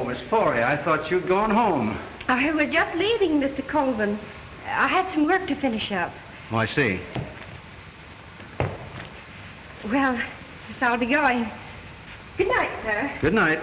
Miss Forey, I thought you'd gone home. I was just leaving, Mr. Colvin. I had some work to finish up. Oh, I see. Well, yes, I'll be going. Good night, sir. Good night.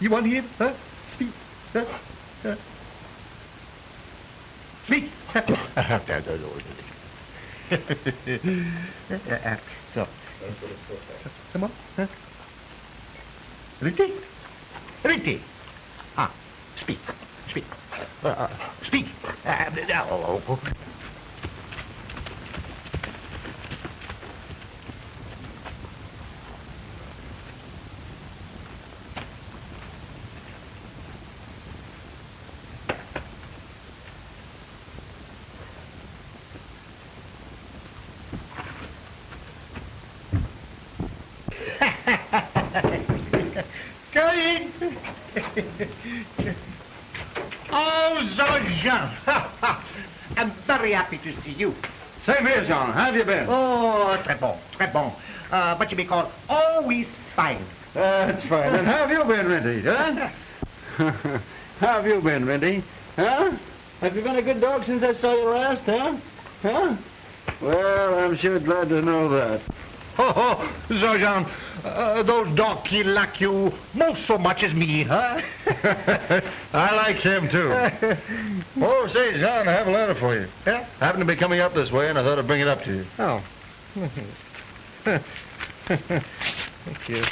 You want to hear? Huh? Speak. Speak. So. Come on. Huh? Riti. Riti. Ah, speak. Speak. Speak. Going. Oh, Jean. I'm very happy to see you. Same here, Jean. How have you been? Oh, très bon, très bon. What you may call always fine. That's fine. And how have you been, Renty? Huh? How have you been, Renty? Huh? Have you been a good dog since I saw you last, huh? Huh? Well, I'm sure glad to know that. Oh, Jean, those dogs, he like you most so much as me, huh? I like him, too. Oh, say, Jean, I have a letter for you. Yeah? I happen to be coming up this way, and I thought I'd bring it up to you. Oh. Thank you.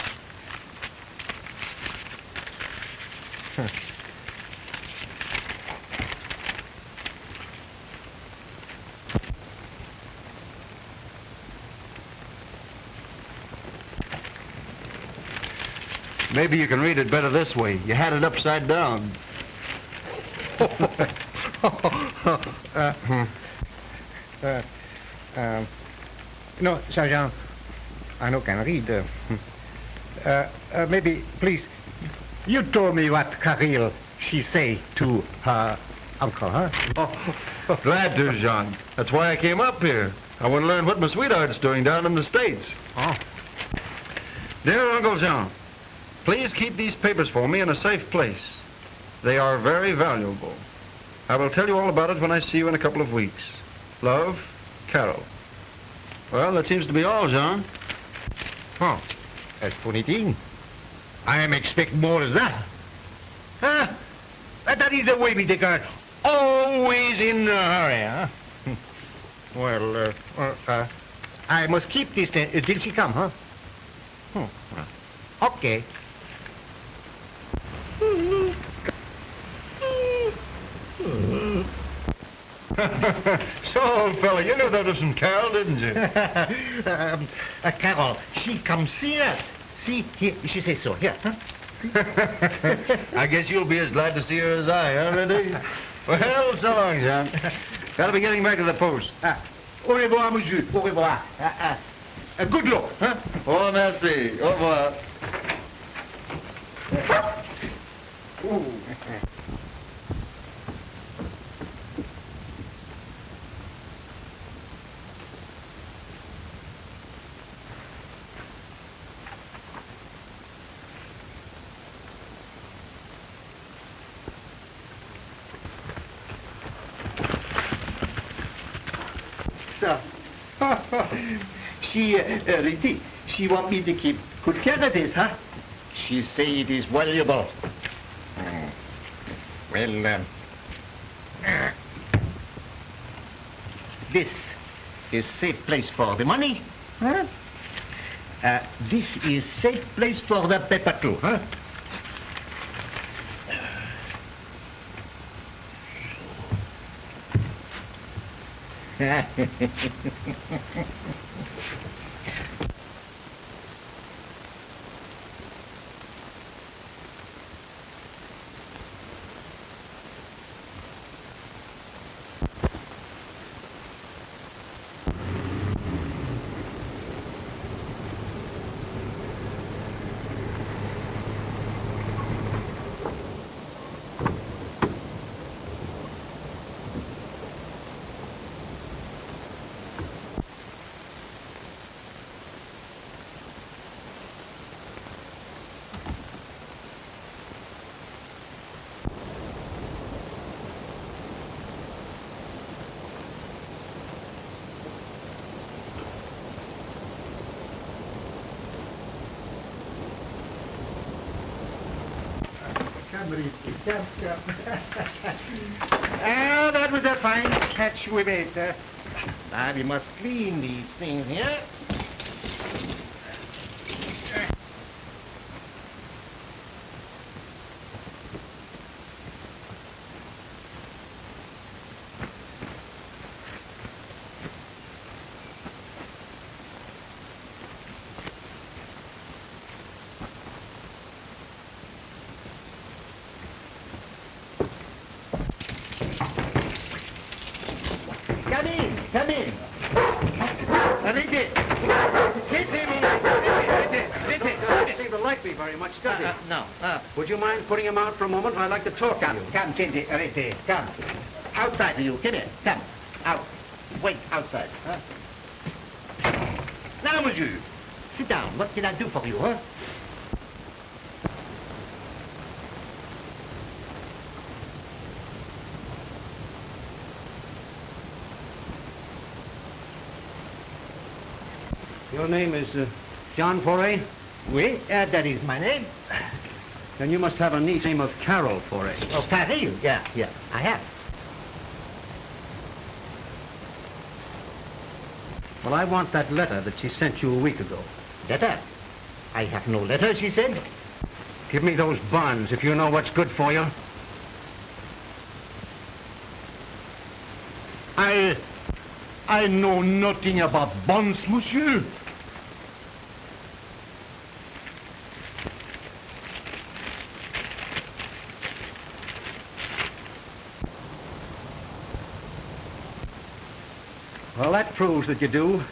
Maybe you can read it better this way. You had it upside down. No, Sergeant, I no can read. Maybe, please, you told me what Caril she say to her uncle, huh? Oh, glad to, Jean. That's why I came up here. I want to learn what my sweetheart's doing down in the States. Oh. Dear Uncle Jean, please keep these papers for me in a safe place. They are very valuable. I will tell you all about it when I see you in a couple of weeks. Love, Carol. Well, that seems to be all, Jean. Oh, that's funny thing. I am expecting more than that. Huh? That is the way we take her. Always in a hurry, huh? Well, I must keep this till she come, huh? Okay. So, old fella, you knew that wasn't Carol, didn't you? Carol, she comes here. See, here, she says so. Here, huh? I guess you'll be as glad to see her as I, huh, Reddy? Well, so long, John. Gotta be getting back to the post. Au revoir, monsieur. Au revoir. Good luck, huh? Oh, merci. Au revoir. She, Riti, she want me to keep good care of this, huh? She say it is valuable. Well, this is safe place for the money, huh? This is safe place for the paper too, huh? That was a fine catch we made. Now we must clean these things here. Come in, come in. Doesn't seem to like me very much, does he? No. Would you mind putting him out for a moment? I'd like to talk to you. Come, Tinty, Rete, come. Outside with you, come here, come. Out. Wait, outside. Huh? Now, monsieur, sit down. What can I do for you, huh? Your name is John Foray? Oui, that is my name. Then you must have a niece named of Carol Foray. Oh, Caril, yeah, I have. Well, I want that letter that she sent you a week ago. Letter? I have no letter, she said. Give me those bonds if you know what's good for you. I know nothing about bonds, monsieur. Well, that proves that you do.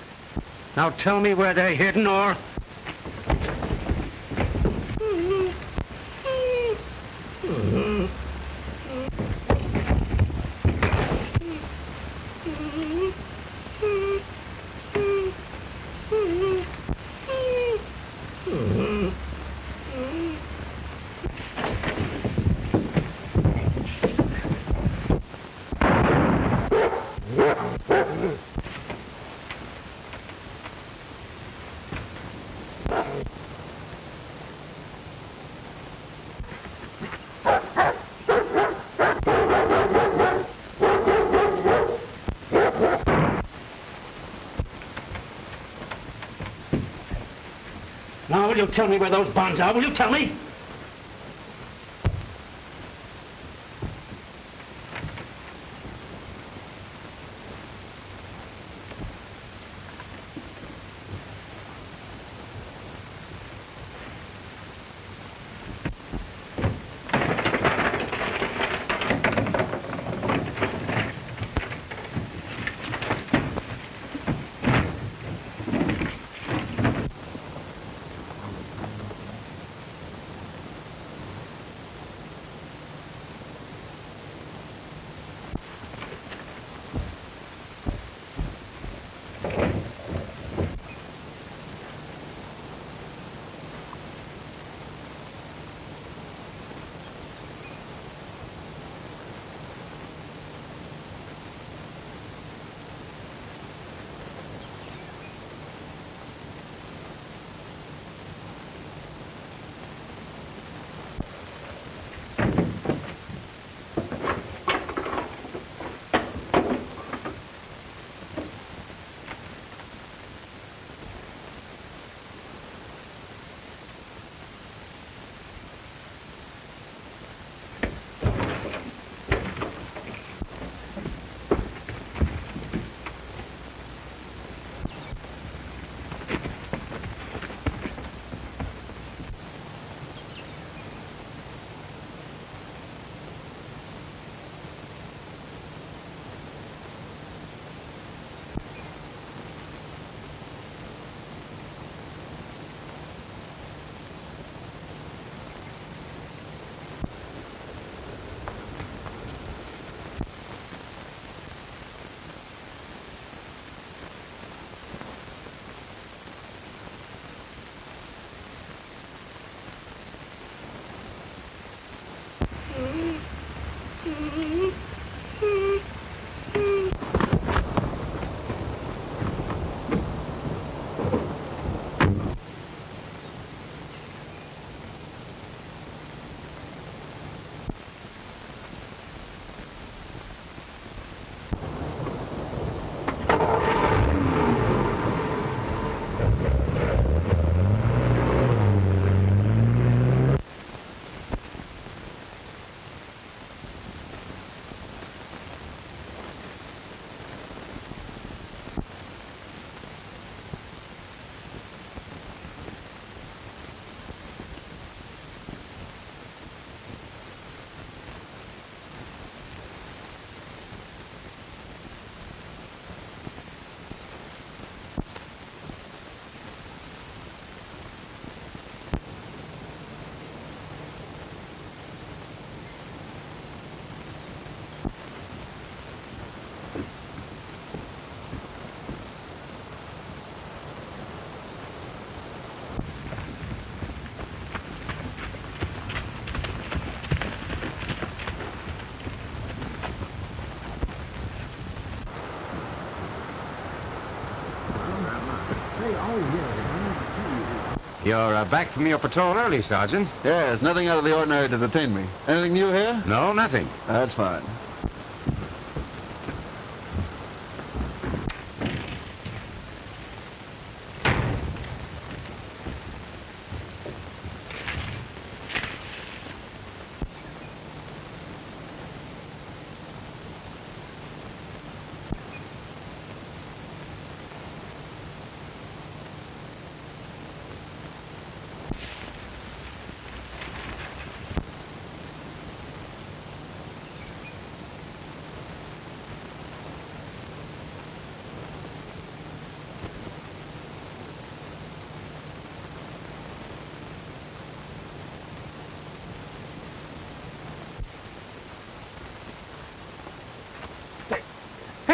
Now tell me where they're hidden, or... you tell me where those bonds are? Will you tell me? You're back from your patrol early, Sergeant. Yes, nothing out of the ordinary to detain me. Anything new here? No, nothing. That's fine.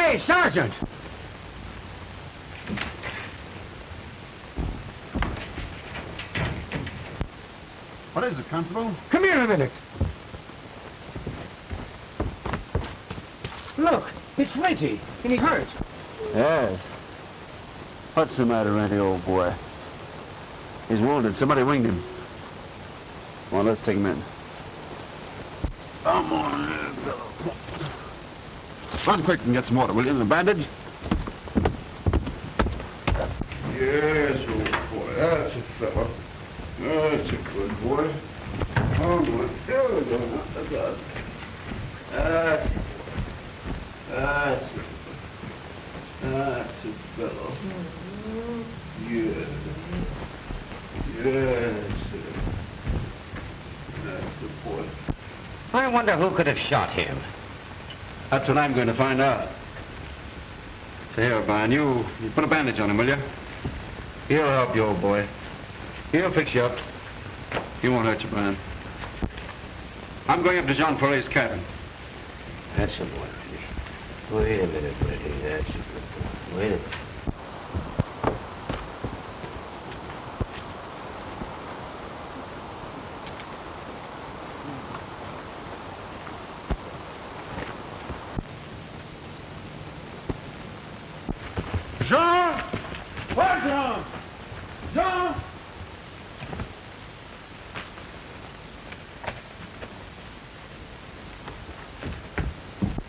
Hey, Sergeant! What is it, Constable? Come here a minute. Look, it's Renty, and he hurt. Yes. What's the matter, Renty, old boy? He's wounded. Somebody winged him. Well, let's take him in. Come on, little fellow. Run quick and get some water, will you? And a bandage? Yes, old boy, that's a fellow. Oh, that's a good boy. Oh, my. There we go. That's a fellow. Yes. Yes. That's a boy. I wonder who could have shot him. That's what I'm going to find out. So here, Brian, you put a bandage on him, will you? He'll help you, old boy. He'll fix you up. He won't hurt you, Brian. I'm going up to Jean Foret's cabin. That's a boy, Freddie. Wait a minute, Freddie. That's a good boy. Wait a minute. Jean! What, Jean? Jean!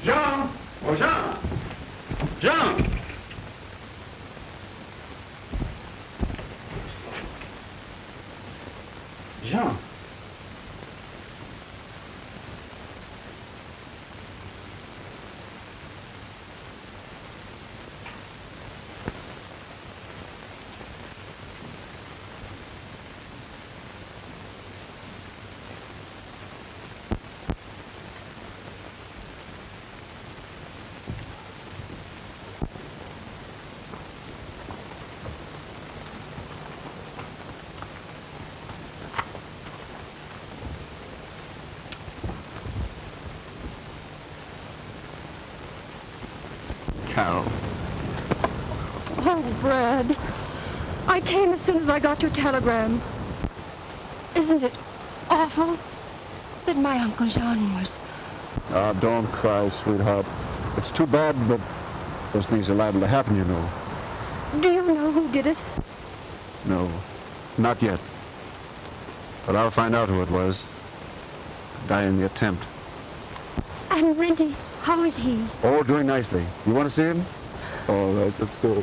Jean! Oh, Jean! Jean! Jean! Carol. Oh, Brad. I came as soon as I got your telegram. Isn't it awful that my Uncle Jean was... Ah, don't cry, sweetheart. It's too bad, but those things are liable to happen, you know. Do you know who did it? No, not yet. But I'll find out who it was. Die in the attempt. And Renty, how is he? Oh, doing nicely. You want to see him? All right, let's go.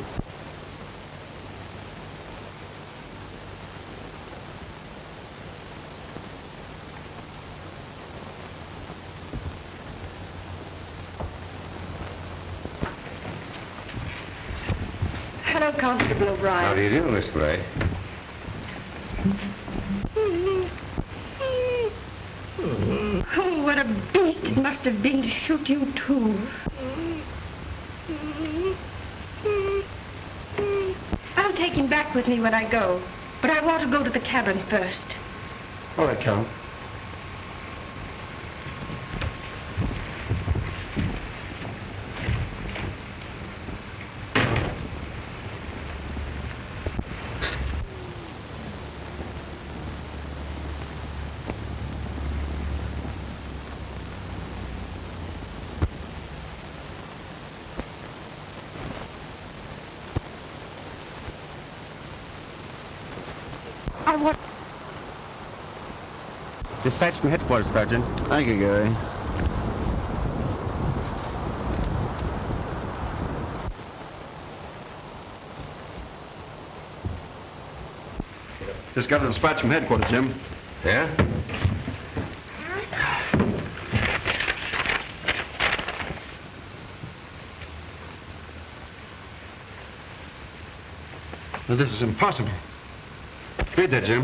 Hello, Constable O'Brien. How do you do, Miss Gray? Oh, what a beast it must have been to shoot you, too. I'll take him back with me when I go, but I want to go to the cabin first. All right, Carol. I want... Dispatch from headquarters, Sergeant. Thank you, Gary. Just got a dispatch from headquarters, Jim. Yeah? Now, this is impossible. Read that, Jim.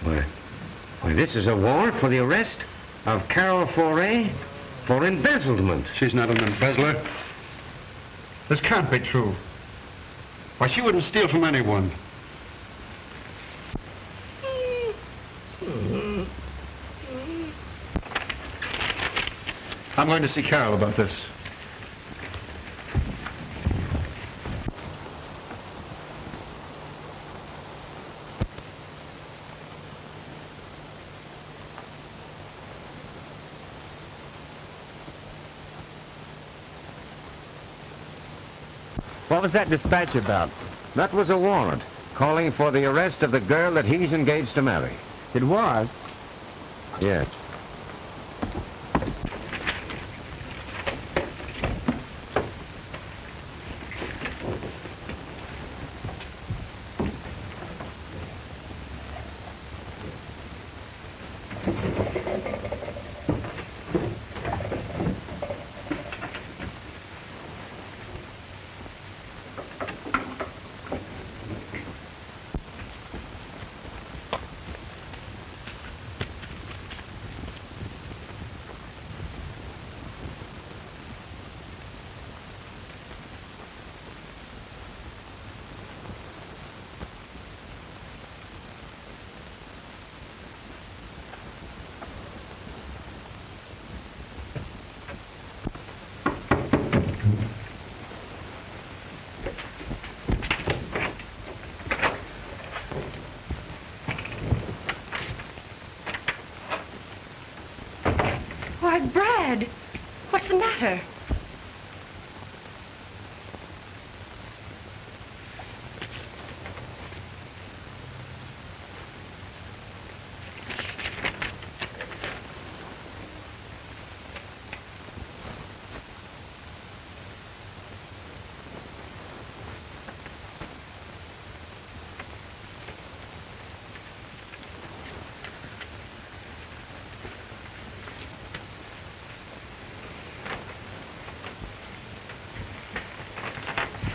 Why, this is a warrant for the arrest of Carol Foret for embezzlement. She's not an embezzler. This can't be true. Why, she wouldn't steal from anyone. I'm going to see Carol about this. What was that dispatch about? That was a warrant calling for the arrest of the girl that he's engaged to marry. It was? Yes. Why, Brad, what's the matter?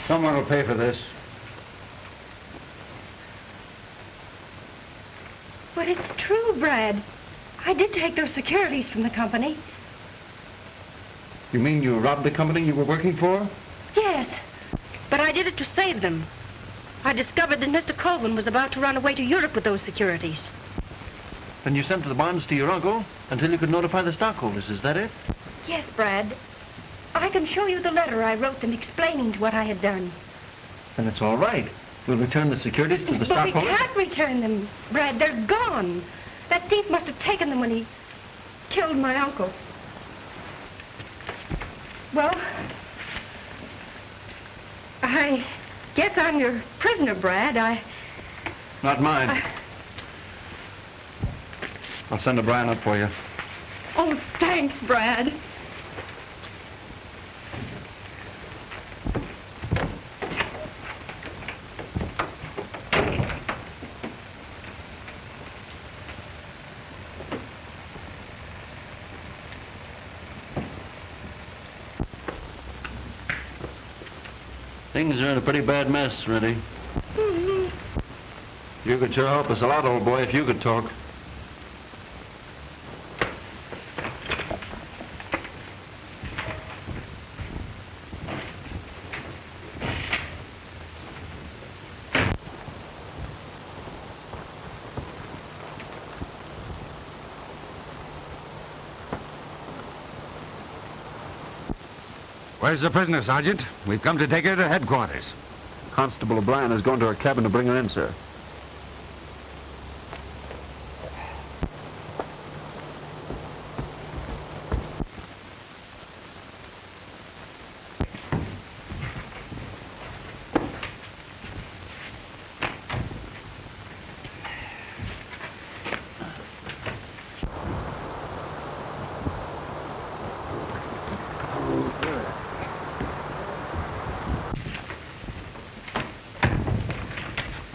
Someone will pay for this. But it's true, Brad. I did take those securities from the company. You mean you robbed the company you were working for? Yes, but I did it to save them. I discovered that Mr. Colvin was about to run away to Europe with those securities. Then you sent the bonds to your uncle until you could notify the stockholders, is that it? Yes, Brad. I can show you the letter I wrote them explaining what I had done. Then it's all right. We'll return the securities to the But we stockholders. can't return them, Brad. They're gone. That thief must have taken them when he killed my uncle. Well, I guess I'm your prisoner, Brad. Not mine. I'll send O'Brien up for you. Oh, thanks, Brad. Things are in a pretty bad mess, Reddy. You could sure help us a lot, old boy, if you could talk. Where's the prisoner, Sergeant? We've come to take her to headquarters. Constable O'Brien has gone to her cabin to bring her in, sir.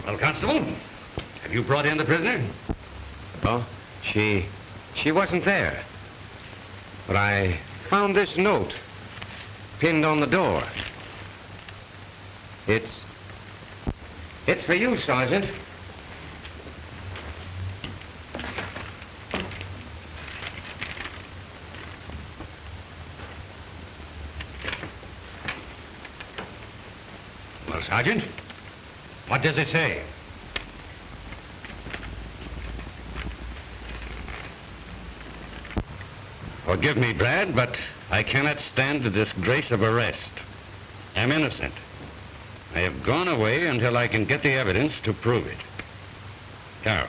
Well, Constable, have you brought in the prisoner? Oh, she wasn't there. But I found this note pinned on the door. It's for you, Sergeant. Well, Sergeant, what does it say? Forgive me, Brad, but I cannot stand the disgrace of arrest. I'm innocent. I have gone away until I can get the evidence to prove it. Carol.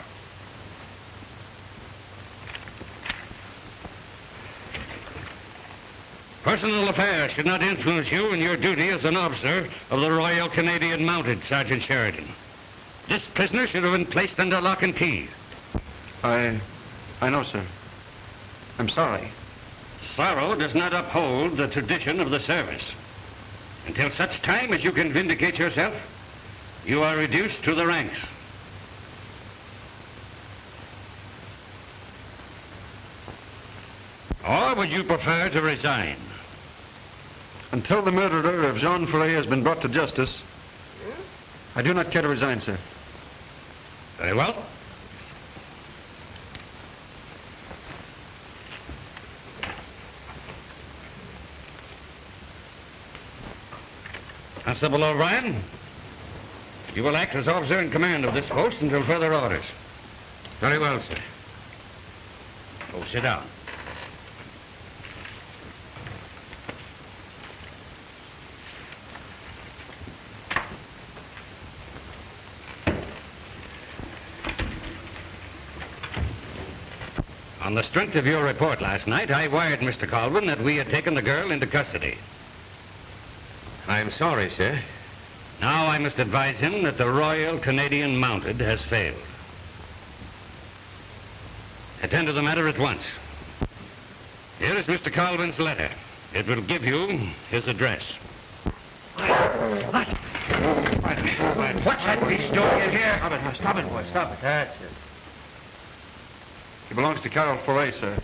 Personal affairs should not influence you in your duty as an officer of the Royal Canadian Mounted, Sergeant Sheridan. This prisoner should have been placed under lock and key. I know, sir. I'm sorry. Sorrow does not uphold the tradition of the service. Until such time as you can vindicate yourself, you are reduced to the ranks. Or would you prefer to resign? Until the murderer of Jean Ferret has been brought to justice, I do not care to resign, sir. Very well. Constable O'Brien, you will act as officer in command of this post until further orders. Very well, sir. Go sit down. On the strength of your report last night, I wired Mr. Colvin that we had taken the girl into custody. I'm sorry, sir. Now I must advise him that the Royal Canadian Mounted has failed. Attend to the matter at once. Here is Mr. Colvin's letter. It will give you his address. What? What's that beast doing in here? Stop it, boy. Stop it. That's it. He belongs to Carol Foray, sir.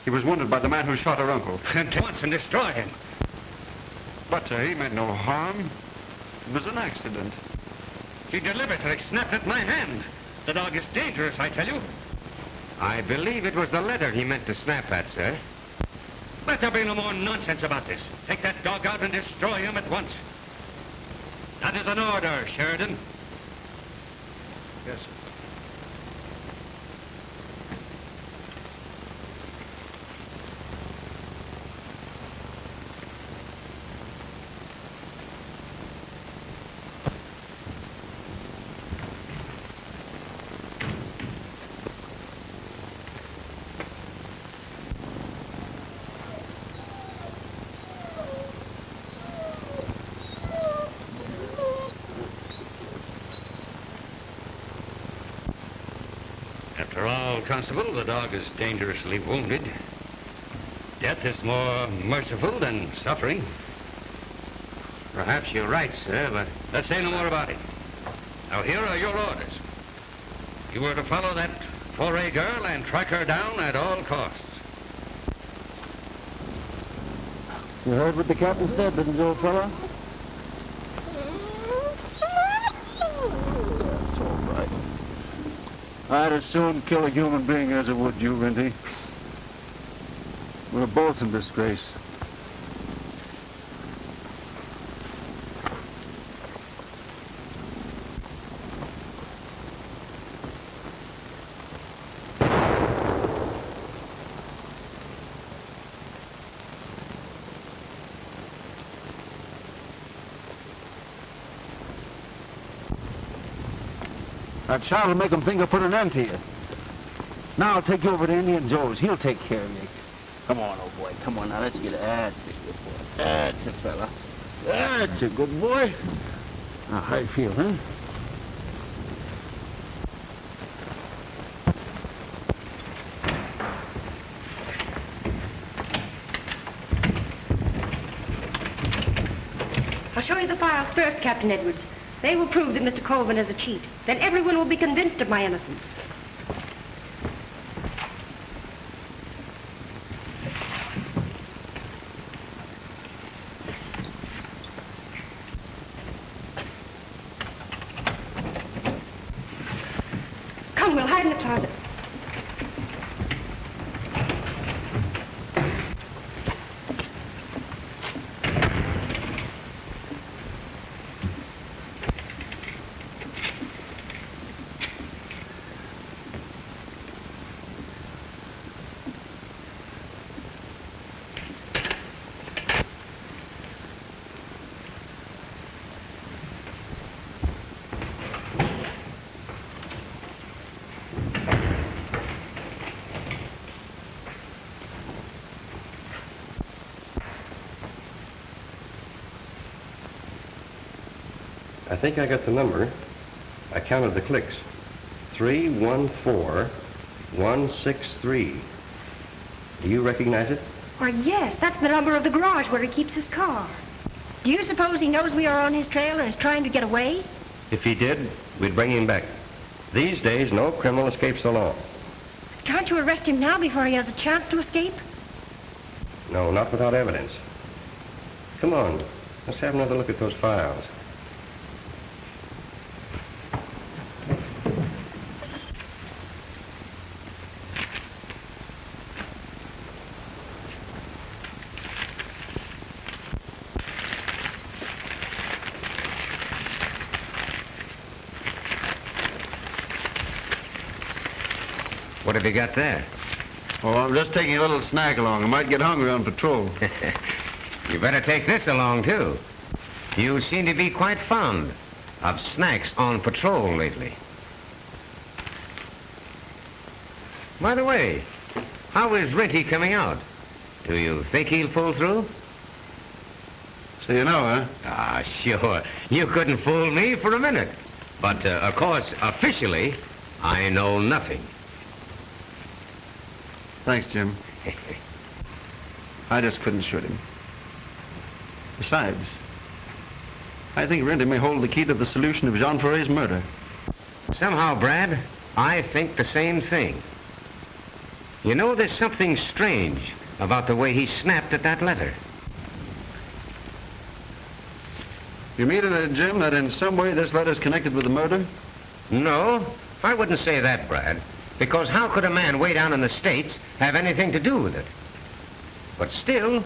He was wounded by the man who shot her uncle. At once and destroy him. But, sir, he meant no harm. It was an accident. He deliberately snapped at my hand. The dog is dangerous, I tell you. I believe it was the letter he meant to snap at, sir. Let there be no more nonsense about this. Take that dog out and destroy him at once. That is an order, Sheridan. Yes, sir. After all, Constable, the dog is dangerously wounded. Death is more merciful than suffering. Perhaps you're right, sir, but... Let's say no more about it. Now, here are your orders. You were to follow that Foray girl and track her down at all costs. You heard what the captain said, didn't you, old fella? It's all right. I'd as soon kill a human being as I would you, Rinty. We're both in disgrace. That shot will make him think I put an end to you. Now I'll take you over to Indian Joe's. He'll take care of you. Come on, old boy. Come on now. Let's get it. That's a good boy. That's a fella. That's a good boy. Now, how you feel, huh? I'll show you the files first, Captain Edwards. They will prove that Mr. Colvin is a cheat. Then everyone will be convinced of my innocence. Come, we'll hide in the closet. I think I got the number. I counted the clicks. 314163. Do you recognize it? Why, yes, that's the number of the garage where he keeps his car. Do you suppose he knows we are on his trail and is trying to get away? If he did, we'd bring him back. These days, no criminal escapes the law. Can't you arrest him now before he has a chance to escape? No, not without evidence. Come on, let's have another look at those files. What have you got there? Oh, I'm just taking a little snack along. I might get hungry on patrol. You better take this along, too. You seem to be quite fond of snacks on patrol lately. By the way, How is Renty coming out? Do you think he'll pull through? So you know, huh? Ah, sure. You couldn't fool me for a minute. But, of course, officially, I know nothing. Thanks, Jim. I just couldn't shoot him. Besides, I think Renty may hold the key to the solution of Jean Ferret's murder. Somehow, Brad, I think the same thing. You know, there's something strange about the way he snapped at that letter. You mean, Jim, that in some way this letter's connected with the murder? No, I wouldn't say that, Brad. Because how could a man way down in the States have anything to do with it? But still,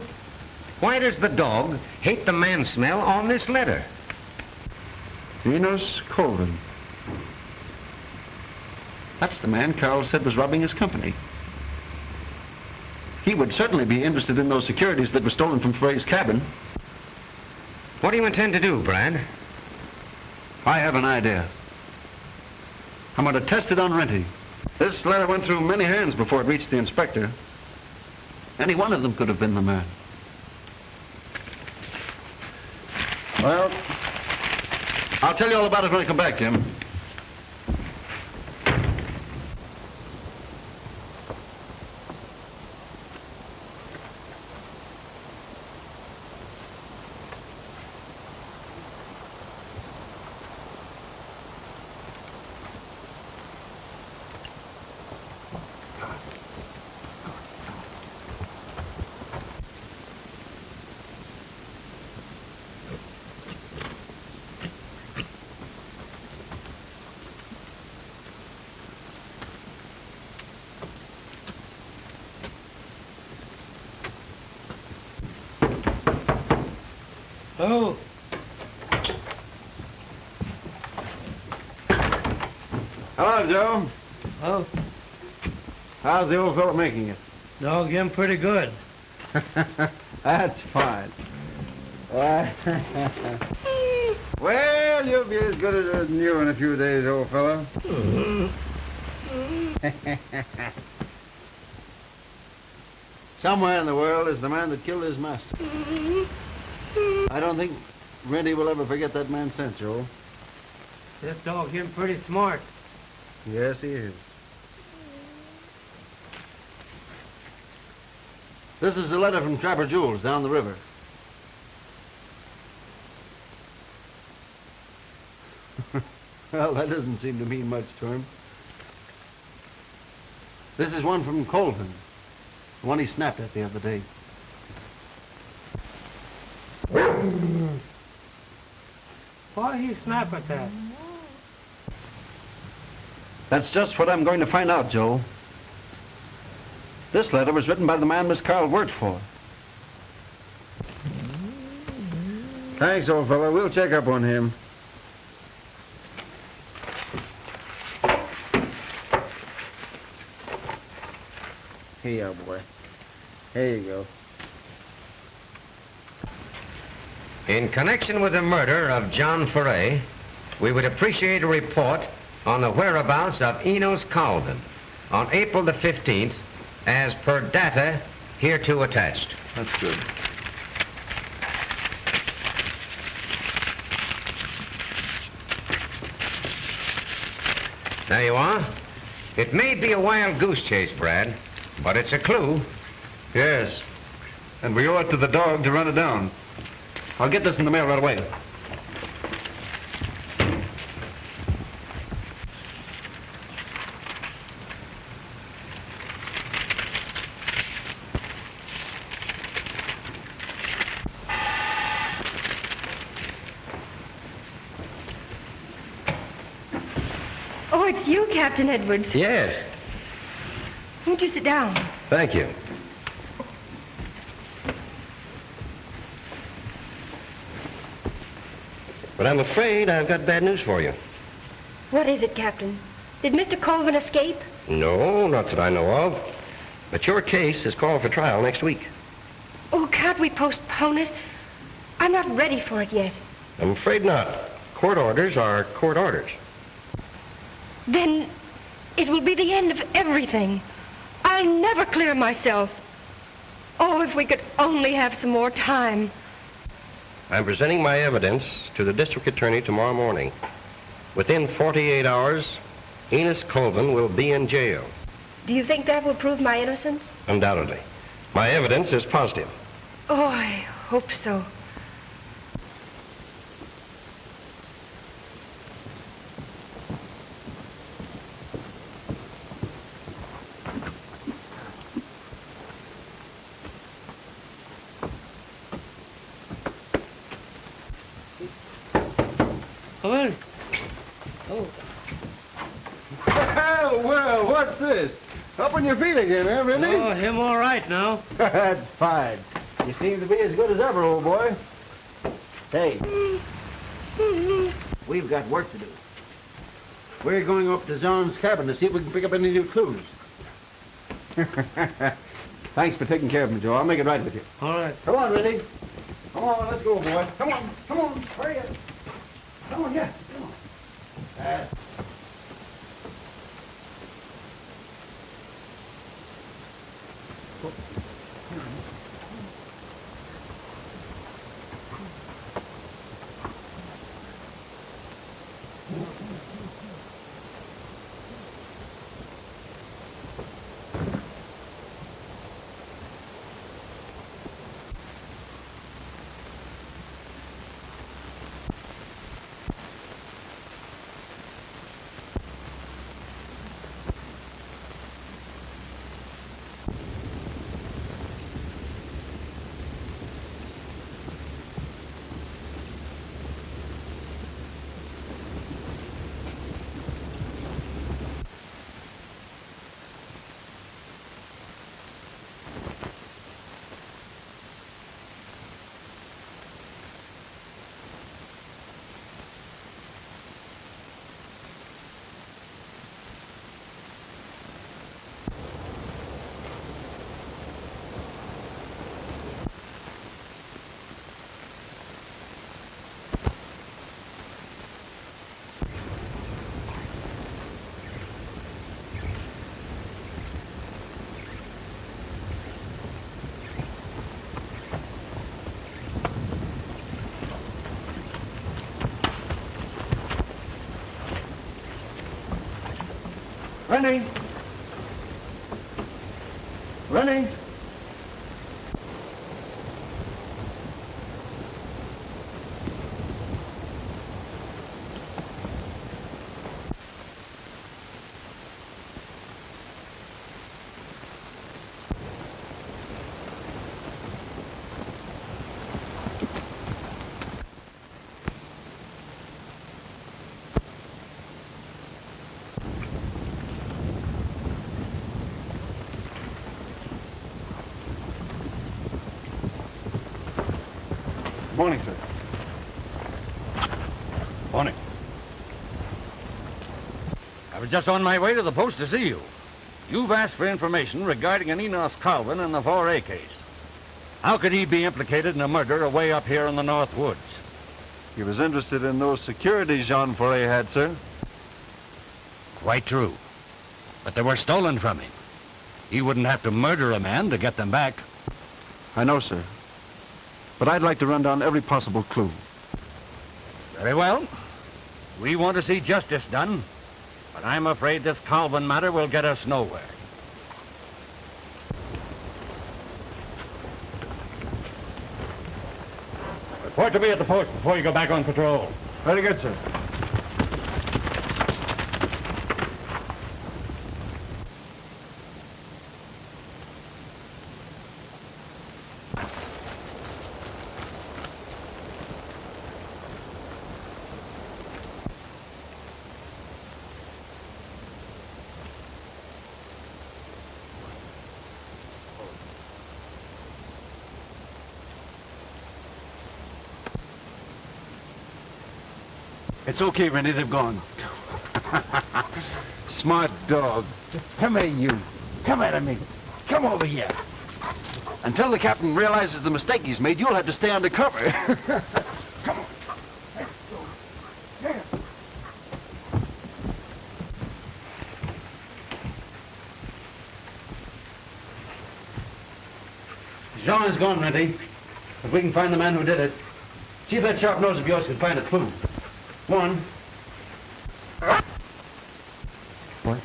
why does the dog hate the man smell on this letter? Enos Colvin. That's the man Carl said was robbing his company. He would certainly be interested in those securities that were stolen from Ferret's cabin. What do you intend to do, Brad? I have an idea. I'm going to test it on Renty. This letter went through many hands before it reached the inspector. Any one of them could have been the man. Well, I'll tell you all about it when I come back, Jim. Oh. Hello, Joe. Oh. How's the old fellow making it? Dog, him pretty good. That's fine. Well, you'll be as good as new in a few days, old fellow. Somewhere in the world is the man that killed his master. I don't think Renty will ever forget that man's scent, Joe. This dog, him pretty smart. Yes, he is. This is a letter from Trapper Jules down the river. Well, that doesn't seem to mean much to him. This is one from Colvin, the one he snapped at the other day. Why he snap at that? That's just what I'm going to find out, Joe. This letter was written by the man Miss Carl worked for. Thanks, old fellow. We'll check up on him. Here you go, boy. Here you go. In connection with the murder of John Ferret, we would appreciate a report on the whereabouts of Enos Colvin on April the 15th, as per data hereto attached. That's good. There you are. It may be a wild goose chase, Brad, but it's a clue. Yes. And we owe it to the dog to run it down. I'll get this in the mail right away. Oh, it's you, Captain Edwards. Yes, Won't you sit down? thank you. But I'm afraid I've got bad news for you. What is it, Captain? Did Mr. Colvin escape? No, not that I know of. But your case is called for trial next week. Oh, can't we postpone it? I'm not ready for it yet. I'm afraid not. Court orders are court orders. Then it will be the end of everything. I'll I'll never clear myself. Oh, if we could only have some more time. I'm presenting my evidence to the district attorney tomorrow morning. Within 48 hours, Enos Colvin will be in jail. Do you think that will prove my innocence? Undoubtedly. My evidence is positive. Oh, I hope so. Come in. Well, what's this? Up on your feet again, eh, Rennie? Oh, him all right now. That's fine. You seem to be as good as ever, old boy. Say, we've got work to do. We're going up to John's cabin to see if we can pick up any new clues. Thanks for taking care of me, Joe. I'll make it right with you. All right. Come on, Rennie. Come on, let's go, boy. Come on, hurry up. Come on, yeah, come on. Rennie! Rennie! Morning, sir. Morning. I was just on my way to the post to see you. You've asked for information regarding an Enos Colvin in the 4A case. How could he be implicated in a murder away up here in the North Woods? He was interested in those securities Jean Foray had, sir. Quite true. But they were stolen from him. He wouldn't have to murder a man to get them back. I know, sir. But I'd like to run down every possible clue. Very well. We want to see justice done. But I'm afraid this Colvin matter will get us nowhere. Report to me at the post before you go back on patrol. Very good, sir. It's okay, Rennie. They've gone. Smart dog. Come here, you. Come at me. Come over here. Until the captain realizes the mistake he's made, you'll have to stay undercover. Come on. Let's go. There. Jean is gone, Renty. If we can find the man who did it, see if that sharp nose of yours can find a clue. One. What?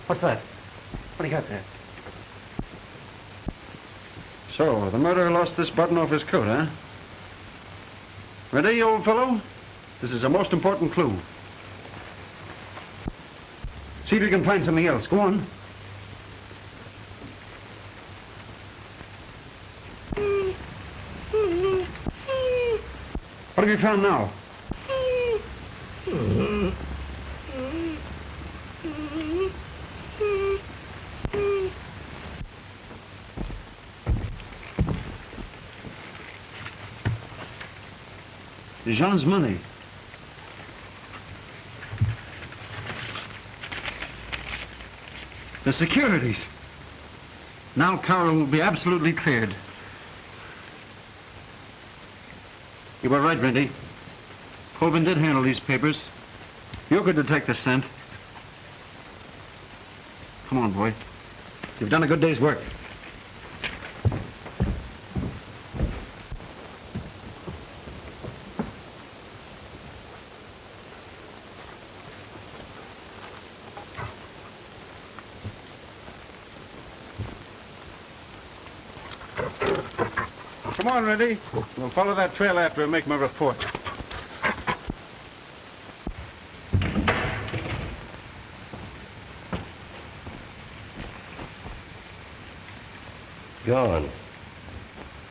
What's that? What do you got there? So, the murderer lost this button off his coat, huh? Ready, old fellow? This is a most important clue. See if you can find something else. Go on. What have you found now? Jean's money. The securities. Now Carroll will be absolutely cleared. You were right, Renty. Colvin did handle these papers. You could detect the scent. Come on, boy. You've done a good day's work. Come on, Renty. We'll follow that trail after and make my report. Gone.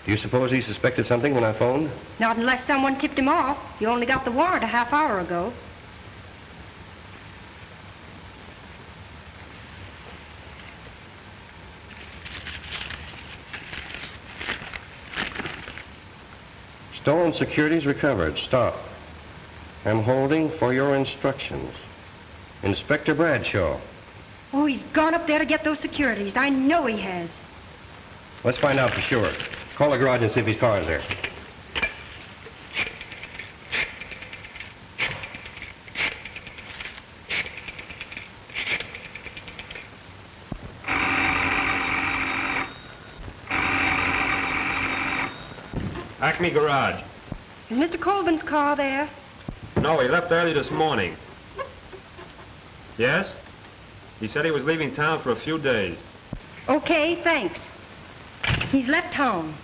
Do you suppose he suspected something when I phoned? Not unless someone tipped him off. You only got the warrant a half hour ago. Stolen securities recovered. Stop. I'm holding for your instructions. Inspector Bradshaw. Oh, he's gone up there to get those securities. I know he has. Let's find out for sure. Call the garage and see if his car is there. Acme Garage. Is Mr. Colvin's car there? No, he left early this morning. Yes? He said he was leaving town for a few days. Okay, thanks. He's left town.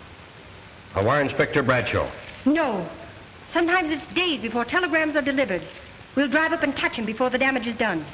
I'll wire Inspector Bradshaw. No. Sometimes it's days before telegrams are delivered. We'll drive up and catch him before the damage is done.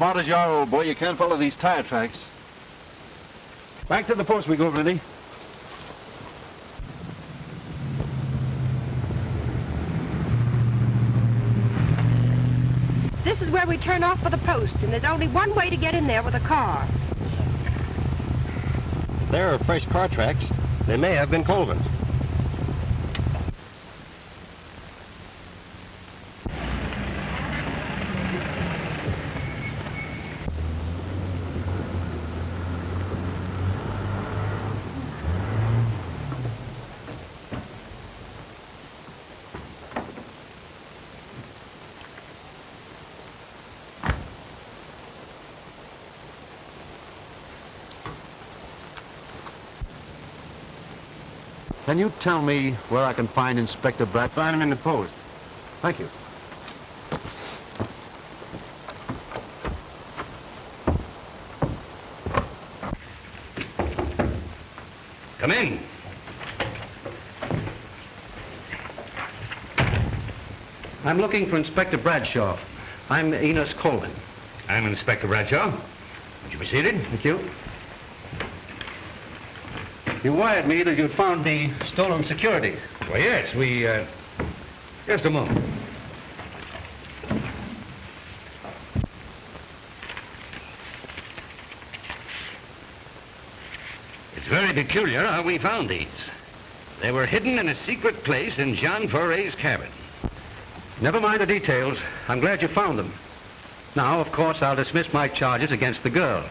Smart as you are, old boy, you can't follow these tire tracks. Back to the post we go, Renty. This is where we turn off for the post, and there's only one way to get in there with a car. There are fresh car tracks. They may have been Colvin's. Can you tell me where I can find Inspector Brad? Find him in the post. Thank you. Come in. I'm looking for Inspector Bradshaw. I'm Enos Colvin. I'm Inspector Bradshaw. Would you be seated? Thank you. You wired me that you'd found the stolen securities. Well, yes, just a moment. It's very peculiar how we found these. They were hidden in a secret place in John Foray's cabin. Never mind the details. I'm glad you found them. Now, of course, I'll dismiss my charges against the girl.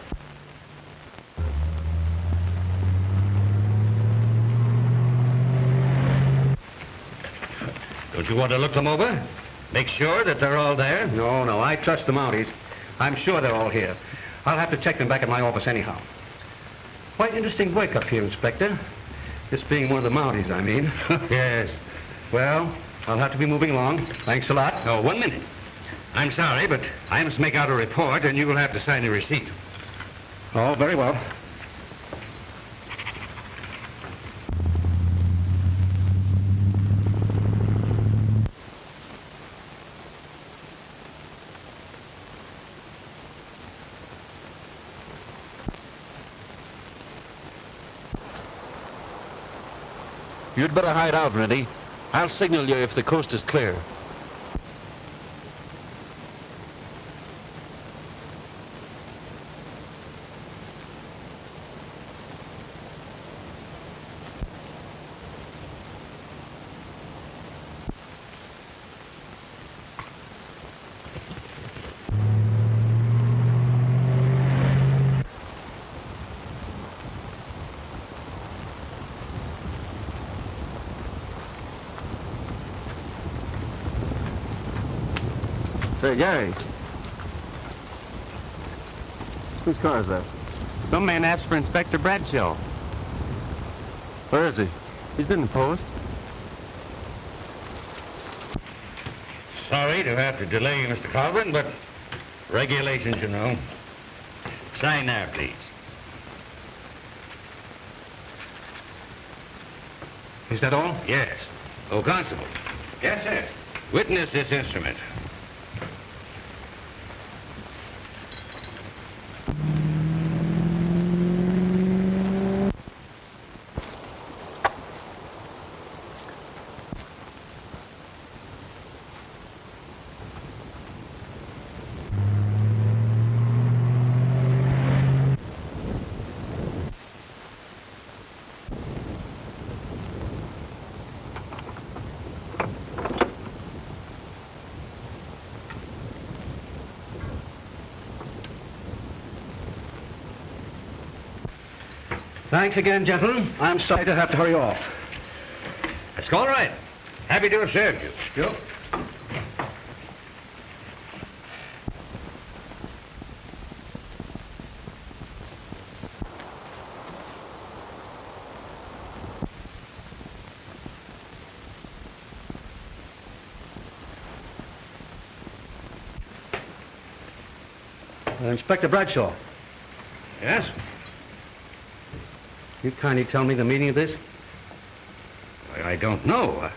Don't you want to look them over? Make sure that they're all there? No, I trust the Mounties. I'm sure they're all here. I'll have to check them back at my office anyhow. Quite interesting work up here, Inspector. This being one of the Mounties, I mean. Yes. Well, I'll have to be moving along. Thanks a lot. Oh, 1 minute. I'm sorry, but I must make out a report, and you will have to sign the receipt. Oh, very well. You'd better hide out, Rennie. I'll signal you if the coast is clear. Say, Gary. Whose car is that? Some man asked for Inspector Bradshaw. Where is he? He's in the post. Sorry to have to delay you, Mr. Colvin, but regulations, you know. Sign there, please. Is that all? Yes. Oh, Constable. Yes, sir. Witness this instrument. Thanks again, gentlemen. I'm sorry to have to hurry off. That's all right. Happy to have served you. Sure. Inspector Bradshaw. Yes? You kindly tell me the meaning of this? I don't know.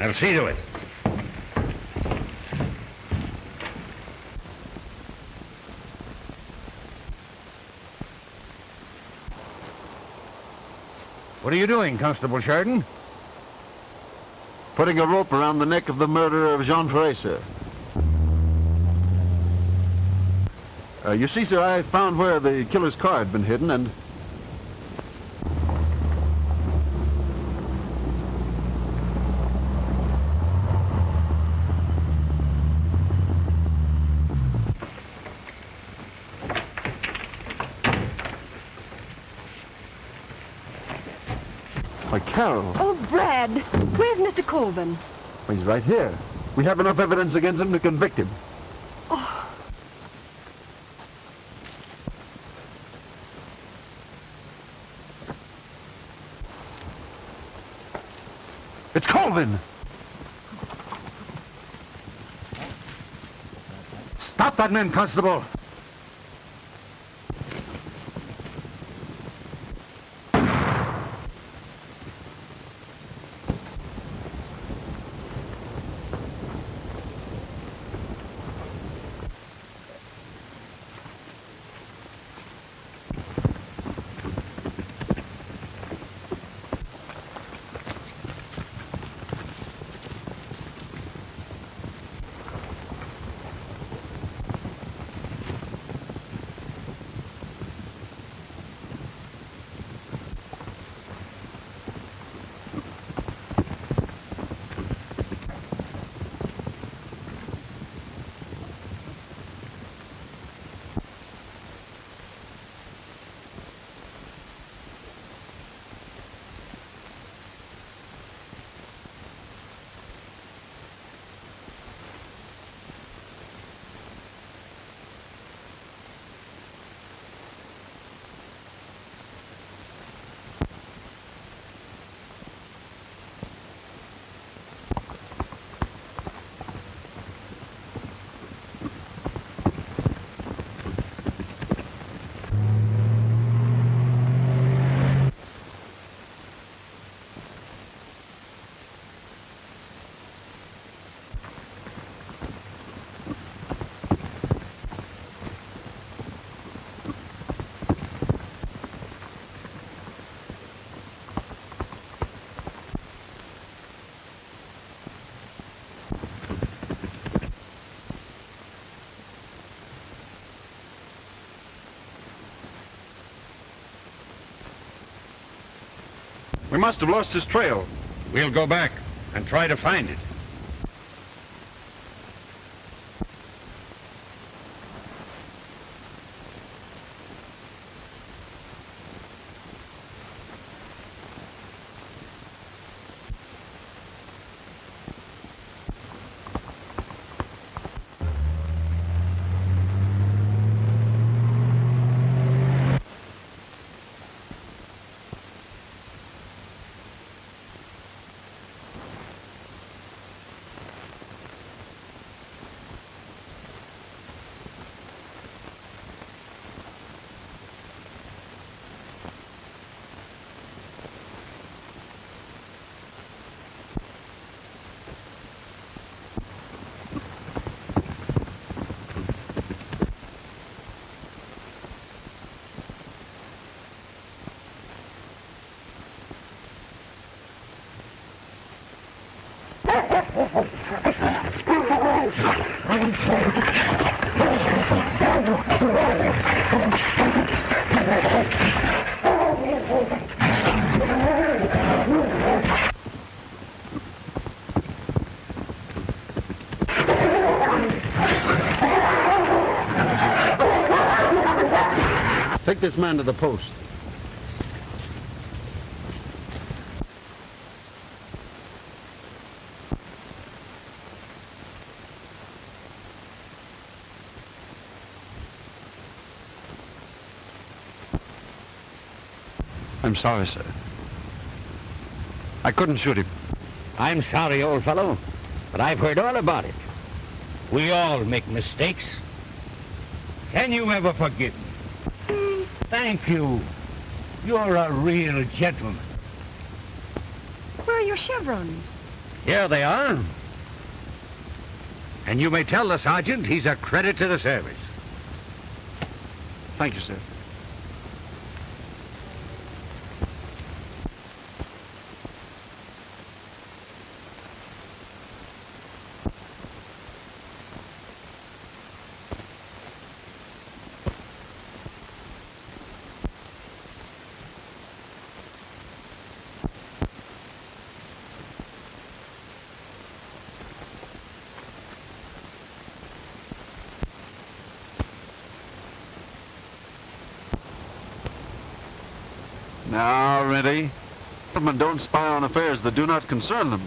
I'll see to it. What are you doing, Constable Sheridan? Putting a rope around the neck of the murderer of Jean Ferret, sir. You see, sir, I found where the killer's car had been hidden, and... Why, Carol. Oh, Brad, where's Mr. Colvin? Well, he's right here. We have enough evidence against him to convict him. Oh. It's Colvin! Stop that man, Constable! We must have lost his trail. We'll go back and try to find it. Take this man to the post. I'm sorry, sir. I couldn't shoot him. I'm sorry, old fellow, but I've heard all about it. We all make mistakes. Can you ever forgive me? Thank you. You're a real gentleman. Where are your chevrons? Here they are. And you may tell the sergeant he's a credit to the service. Thank you, sir. Now, Rennie, gentlemen don't spy on affairs that do not concern them.